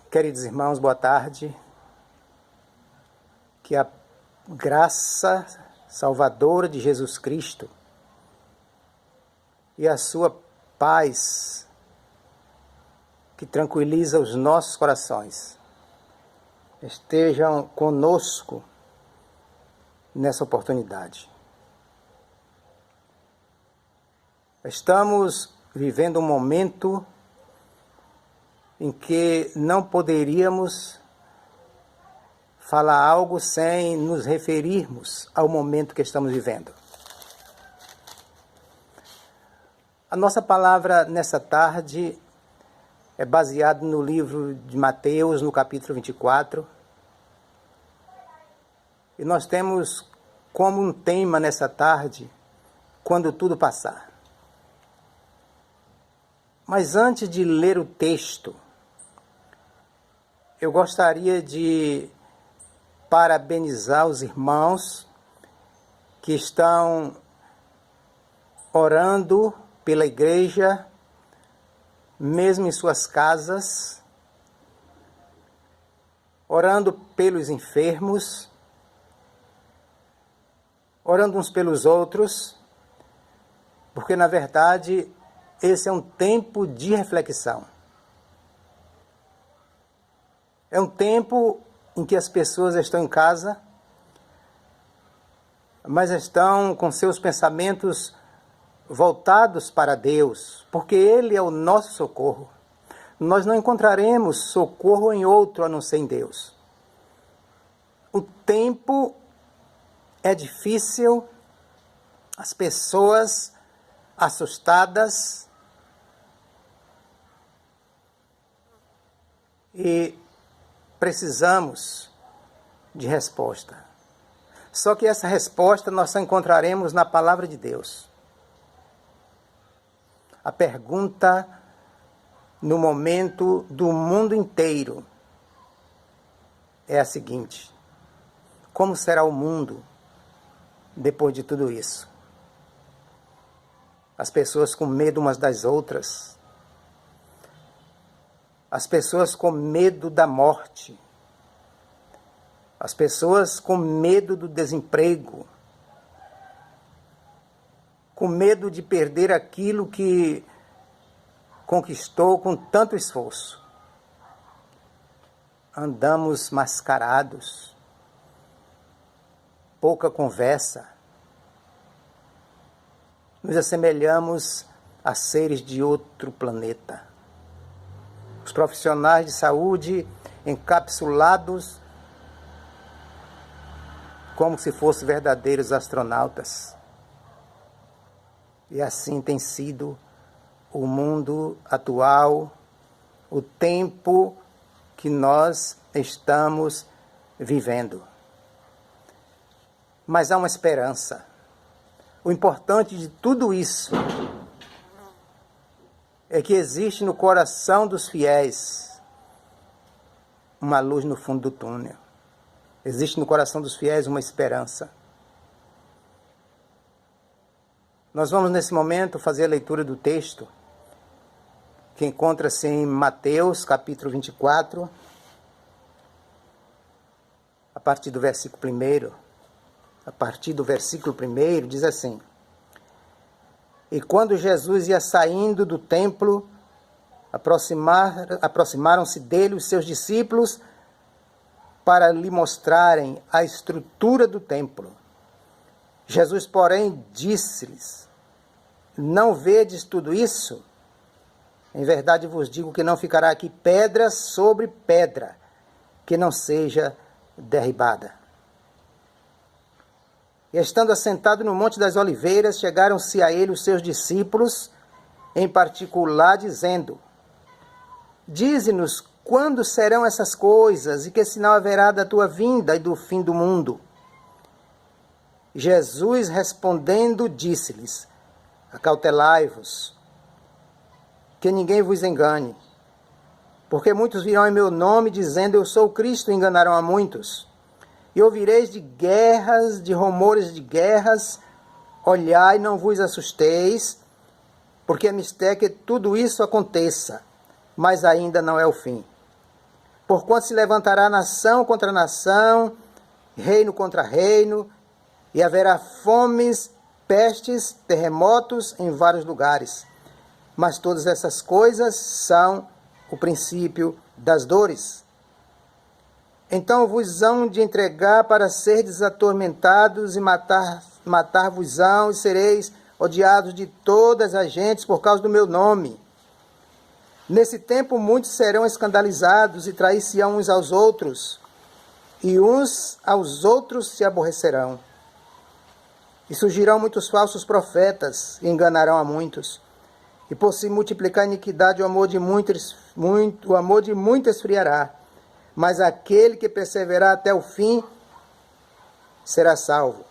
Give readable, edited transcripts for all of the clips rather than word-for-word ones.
Queridos irmãos, boa tarde. Que a graça salvadora de Jesus Cristo e a sua paz, que tranquiliza os nossos corações, estejam conosco nessa oportunidade. Estamos vivendo um momento em que não poderíamos falar algo sem nos referirmos ao momento que estamos vivendo. A nossa palavra nessa tarde é baseada no livro de Mateus, no capítulo 24. E nós temos como um tema nessa tarde, quando tudo passar. Mas antes de ler o texto, eu gostaria de parabenizar os irmãos que estão orando pela igreja, mesmo em suas casas, orando pelos enfermos, orando uns pelos outros, porque na verdade esse é um tempo de reflexão. É um tempo em que as pessoas estão em casa, mas estão com seus pensamentos voltados para Deus, porque Ele é o nosso socorro. Nós não encontraremos socorro em outro a não ser em Deus. O tempo é difícil, as pessoas assustadas, e precisamos de resposta. Só que essa resposta nós só encontraremos na palavra de Deus. A pergunta no momento do mundo inteiro é a seguinte: como será o mundo depois de tudo isso? As pessoas com medo umas das outras, as pessoas com medo da morte, as pessoas com medo do desemprego, com medo de perder aquilo que conquistou com tanto esforço. Andamos mascarados, pouca conversa, nos assemelhamos a seres de outro planeta. Os profissionais de saúde encapsulados como se fossem verdadeiros astronautas. E assim tem sido o mundo atual, o tempo que nós estamos vivendo. Mas há uma esperança. O importante de tudo isso é que existe no coração dos fiéis uma luz no fundo do túnel. Existe no coração dos fiéis uma esperança. Nós vamos nesse momento fazer a leitura do texto que encontra-se em Mateus capítulo 24, a partir do versículo 1. A partir do versículo 1 diz assim: E quando Jesus ia saindo do templo, aproximaram-se dele os seus discípulos para lhe mostrarem a estrutura do templo. Jesus, porém, disse-lhes: Não vedes tudo isso? Em verdade vos digo que não ficará aqui pedra sobre pedra, que não seja derribada. E estando assentado no Monte das Oliveiras, chegaram-se a ele os seus discípulos, em particular, dizendo: Dize-nos quando serão essas coisas, e que sinal haverá da tua vinda e do fim do mundo? Jesus, respondendo, disse-lhes: Acautelai-vos, que ninguém vos engane, porque muitos virão em meu nome, dizendo: Eu sou o Cristo, e enganarão a muitos. E ouvireis de guerras, de rumores de guerras. Olhai, não vos assusteis, porque é mistério que tudo isso aconteça, mas ainda não é o fim. Porquanto se levantará nação contra nação, reino contra reino, e haverá fomes, pestes, terremotos em vários lugares. Mas todas essas coisas são o princípio das dores. Então vos hão de entregar para serdes atormentados e matar-vos-ão, e sereis odiados de todas as gentes por causa do meu nome. Nesse tempo muitos serão escandalizados e trair-se-ão uns aos outros, e uns aos outros se aborrecerão. E surgirão muitos falsos profetas, e enganarão a muitos. E por se multiplicar a iniquidade, o amor de muitos esfriará. Mas aquele que perseverar até o fim será salvo.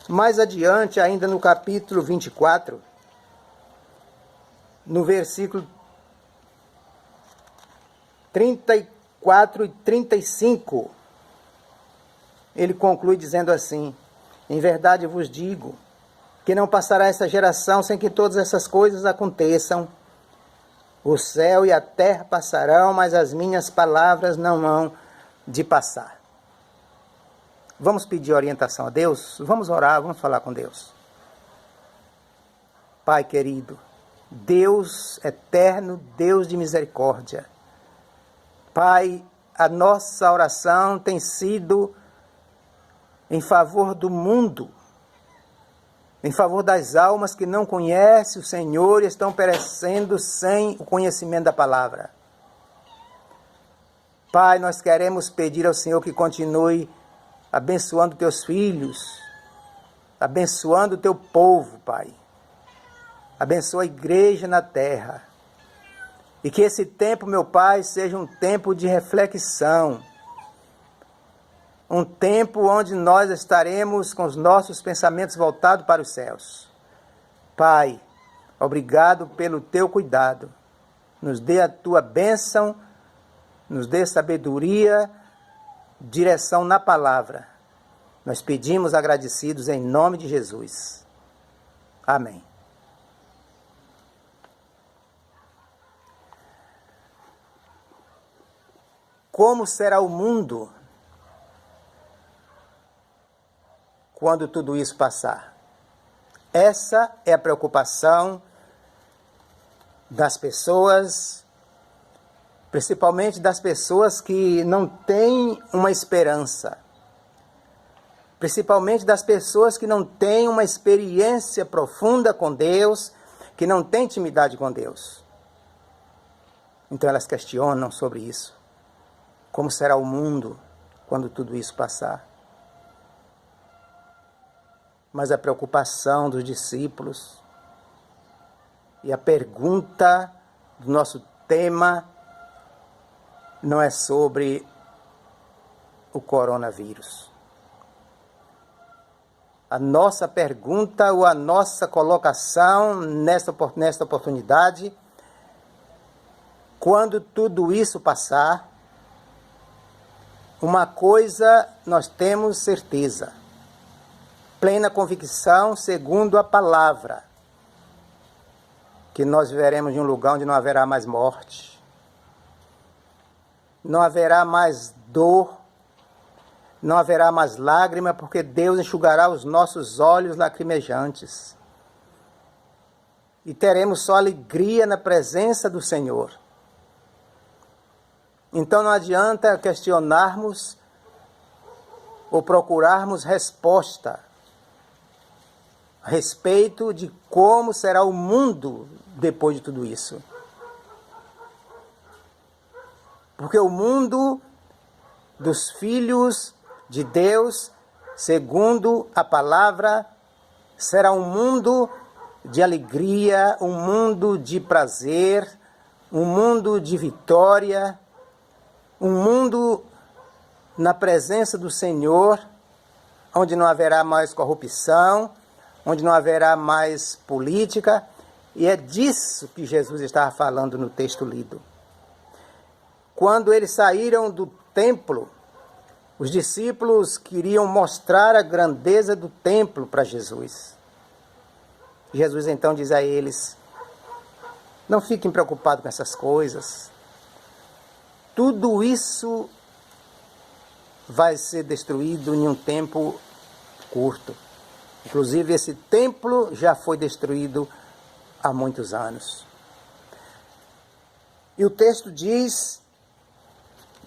Mais adiante, ainda no capítulo 24, no versículo 34 e 35, ele conclui dizendo assim: em verdade vos digo, que não passará essa geração sem que todas essas coisas aconteçam. O céu e a terra passarão, mas as minhas palavras não hão de passar. Vamos pedir orientação a Deus? Vamos orar, vamos falar com Deus. Pai querido, Deus eterno, Deus de misericórdia. Pai, a nossa oração tem sido em favor do mundo, em favor das almas que não conhecem o Senhor e estão perecendo sem o conhecimento da palavra. Pai, nós queremos pedir ao Senhor que continue abençoando teus filhos, abençoando o teu povo, Pai. Abençoa a igreja na terra. E que esse tempo, meu Pai, seja um tempo de reflexão. Um tempo onde nós estaremos com os nossos pensamentos voltados para os céus. Pai, obrigado pelo teu cuidado. Nos dê a tua bênção, nos dê sabedoria, direção na palavra. Nós pedimos agradecidos em nome de Jesus. Amém. Como será o mundo quando tudo isso passar? Essa é a preocupação das pessoas, principalmente das pessoas que não têm uma esperança, principalmente das pessoas que não têm uma experiência profunda com Deus, que não têm intimidade com Deus. Então elas questionam sobre isso. Como será o mundo quando tudo isso passar? Mas a preocupação dos discípulos e a pergunta do nosso tema não é sobre o coronavírus. A nossa pergunta ou a nossa colocação nesta oportunidade, quando tudo isso passar, uma coisa nós temos certeza, plena convicção, segundo a palavra, que nós viveremos em um lugar onde não haverá mais morte, não haverá mais dor, não haverá mais lágrima, porque Deus enxugará os nossos olhos lacrimejantes. E teremos só alegria na presença do Senhor. Então não adianta questionarmos ou procurarmos resposta a respeito de como será o mundo depois de tudo isso. Porque o mundo dos filhos de Deus, segundo a palavra, será um mundo de alegria, um mundo de prazer, um mundo de vitória, um mundo na presença do Senhor, onde não haverá mais corrupção, onde não haverá mais política, e é disso que Jesus estava falando no texto lido. Quando eles saíram do templo, os discípulos queriam mostrar a grandeza do templo para Jesus. Jesus então diz a eles: não fiquem preocupados com essas coisas, tudo isso vai ser destruído em um tempo curto. Inclusive, esse templo já foi destruído há muitos anos. E o texto diz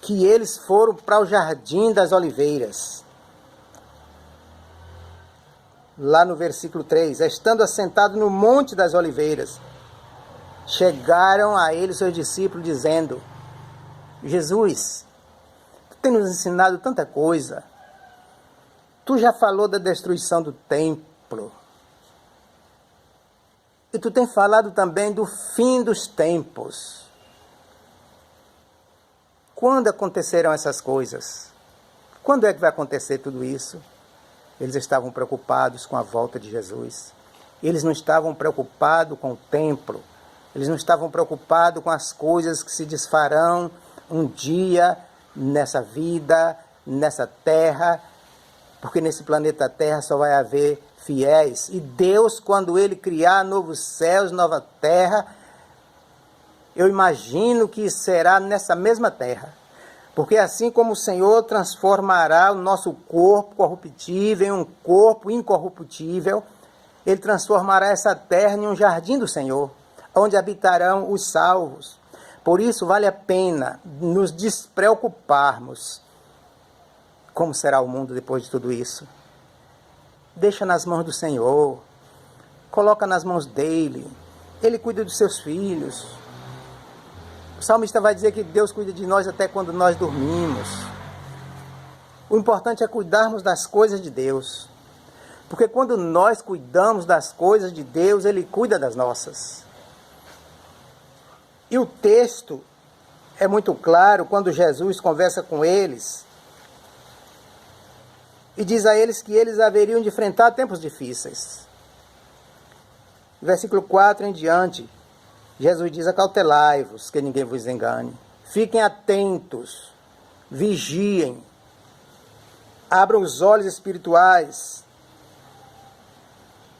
que eles foram para o Jardim das Oliveiras. Lá no versículo 3, estando assentado no Monte das Oliveiras, chegaram a ele seus discípulos dizendo: Jesus, tu tem nos ensinado tanta coisa. Tu já falou da destruição do templo. E tu tem falado também do fim dos tempos. Quando acontecerão essas coisas? Quando é que vai acontecer tudo isso? Eles estavam preocupados com a volta de Jesus. Eles não estavam preocupados com o templo. Eles não estavam preocupados com as coisas que se desfarão um dia nessa vida, nessa terra, porque nesse planeta Terra só vai haver fiéis. E Deus, quando Ele criar novos céus, nova terra, eu imagino que será nessa mesma terra. Porque assim como o Senhor transformará o nosso corpo corruptível em um corpo incorruptível, Ele transformará essa terra em um jardim do Senhor, onde habitarão os salvos. Por isso vale a pena nos despreocuparmos como será o mundo depois de tudo isso. Deixa nas mãos do Senhor, coloca nas mãos dEle, Ele cuida dos seus filhos. O salmista vai dizer que Deus cuida de nós até quando nós dormimos. O importante é cuidarmos das coisas de Deus. Porque quando nós cuidamos das coisas de Deus, Ele cuida das nossas. E o texto é muito claro quando Jesus conversa com eles e diz a eles que eles haveriam de enfrentar tempos difíceis. Versículo 4 em diante, Jesus diz: acautelai-vos, que ninguém vos engane. Fiquem atentos, vigiem, abram os olhos espirituais,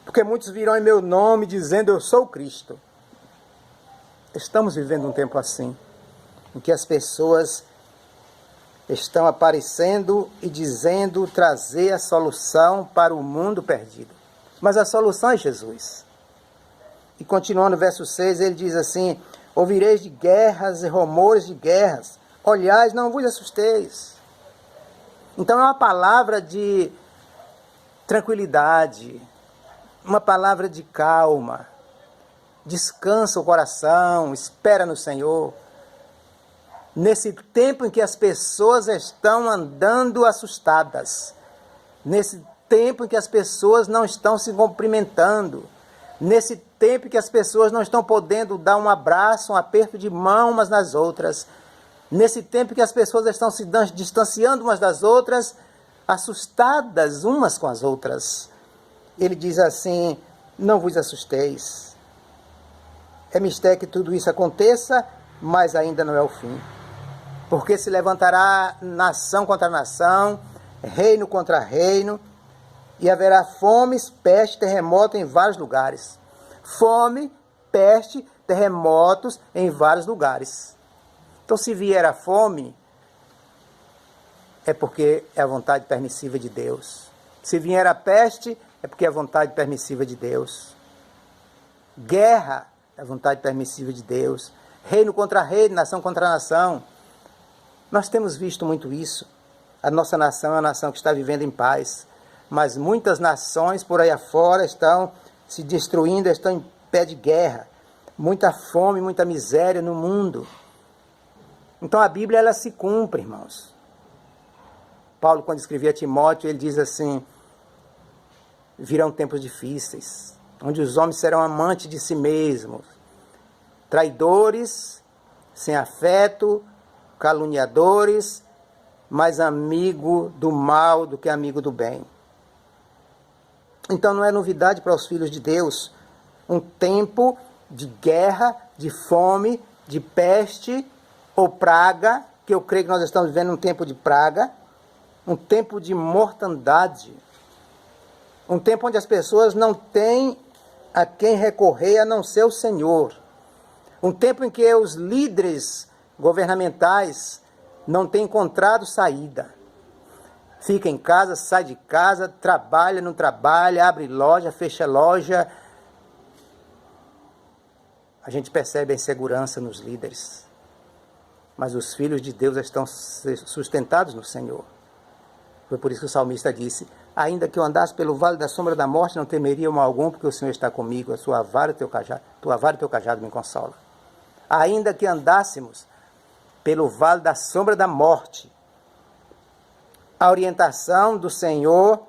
porque muitos virão em meu nome dizendo: eu sou o Cristo. Estamos vivendo um tempo assim, em que as pessoas estão aparecendo e dizendo trazer a solução para o mundo perdido. Mas a solução é Jesus. E continuando no verso 6, ele diz assim: ouvireis de guerras e rumores de guerras, olhais, não vos assusteis. Então é uma palavra de tranquilidade, uma palavra de calma. Descansa o coração, espera no Senhor. Nesse tempo em que as pessoas estão andando assustadas, nesse tempo em que as pessoas não estão se cumprimentando, nesse tempo em que as pessoas não estão podendo dar um abraço, um aperto de mão umas nas outras, nesse tempo em que as pessoas estão se distanciando umas das outras, assustadas umas com as outras, ele diz assim: não vos assusteis. É mistério que tudo isso aconteça, mas ainda não é o fim. Porque se levantará nação contra nação, reino contra reino, e haverá fome, peste, terremoto em vários lugares. Fome, peste, terremotos em vários lugares. Então, se vier a fome, é porque é a vontade permissiva de Deus. Se vier a peste, é porque é a vontade permissiva de Deus. Guerra é a vontade permissiva de Deus. Reino contra reino, nação contra nação. Nós temos visto muito isso. A nossa nação é uma nação que está vivendo em paz. Mas muitas nações por aí afora estão se destruindo, estão em pé de guerra. Muita fome, muita miséria no mundo. Então a Bíblia, ela se cumpre, irmãos. Paulo, quando escrevia a Timóteo, ele diz assim: virão tempos difíceis, onde os homens serão amantes de si mesmos, traidores, sem afeto, caluniadores, mais amigo do mal do que amigo do bem. Então não é novidade para os filhos de Deus um tempo de guerra, de fome, de peste ou praga, que eu creio que nós estamos vivendo um tempo de praga, um tempo de mortandade, um tempo onde as pessoas não têm a quem recorrer a não ser o Senhor, um tempo em que os líderes governamentais não têm encontrado saída. Fica em casa, sai de casa, trabalha, não trabalha, abre loja, fecha loja. A gente percebe a insegurança nos líderes. Mas os filhos de Deus estão sustentados no Senhor. Foi por isso que o salmista disse: ainda que eu andasse pelo vale da sombra da morte, não temeria mal algum, porque o Senhor está comigo, a sua vara e tua vara e teu cajado me consola. Ainda que andássemos pelo vale da sombra da morte, a orientação do Senhor,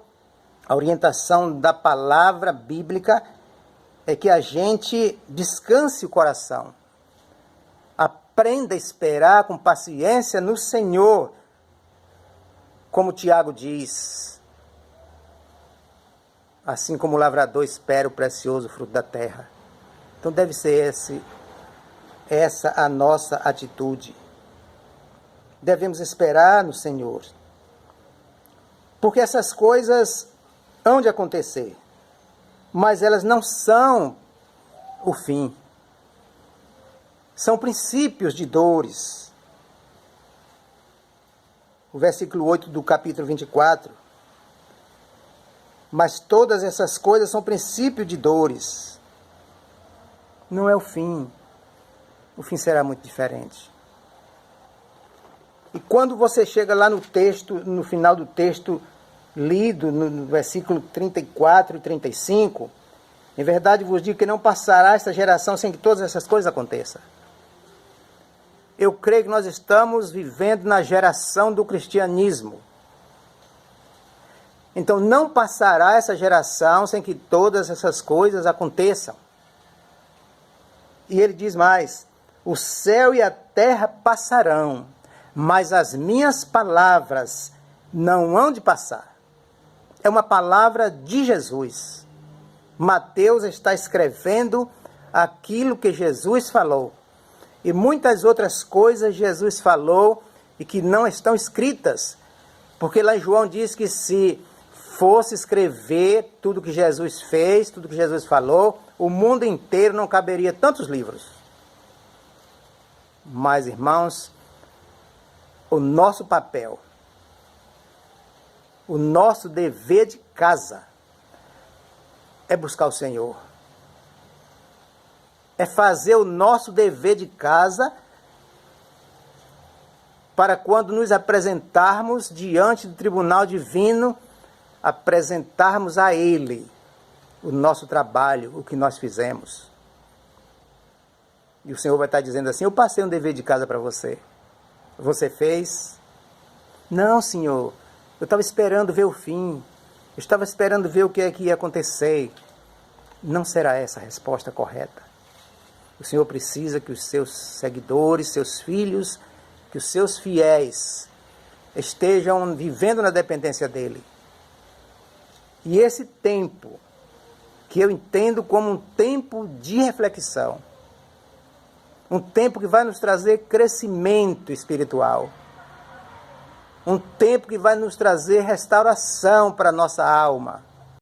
a orientação da palavra bíblica é que a gente descanse o coração. Aprenda a esperar com paciência no Senhor. Como Tiago diz, assim como o lavrador espera o precioso fruto da terra. Então deve ser essa a nossa atitude. Devemos esperar no Senhor. Porque essas coisas hão de acontecer, mas elas não são o fim. São princípios de dores. O versículo 8 do capítulo 24. Mas todas essas coisas são princípio de dores. Não é o fim. O fim será muito diferente. E quando você chega lá no texto, no final do texto lido, no versículo 34 e 35, em verdade vos digo que não passará esta geração sem que todas essas coisas aconteçam. Eu creio que nós estamos vivendo na geração do cristianismo. Então não passará essa geração sem que todas essas coisas aconteçam. E ele diz mais: o céu e a terra passarão, mas as minhas palavras não hão de passar. É uma palavra de Jesus. Mateus está escrevendo aquilo que Jesus falou. E muitas outras coisas Jesus falou e que não estão escritas. Porque lá em João diz que se fosse escrever tudo que Jesus fez, tudo que Jesus falou, o mundo inteiro não caberia tantos livros. Mas, irmãos, o nosso papel, o nosso dever de casa é buscar o Senhor. É fazer o nosso dever de casa para quando nos apresentarmos diante do tribunal divino, apresentarmos a Ele o nosso trabalho, o que nós fizemos. E o Senhor vai estar dizendo assim: eu passei um dever de casa para você. Você fez? Não, Senhor. Eu estava esperando ver o fim. Eu estava esperando ver o que é que ia acontecer. Não será essa a resposta correta. O Senhor precisa que os seus seguidores, seus filhos, que os seus fiéis estejam vivendo na dependência dEle. E esse tempo, que eu entendo como um tempo de reflexão, um tempo que vai nos trazer crescimento espiritual, um tempo que vai nos trazer restauração para a nossa alma,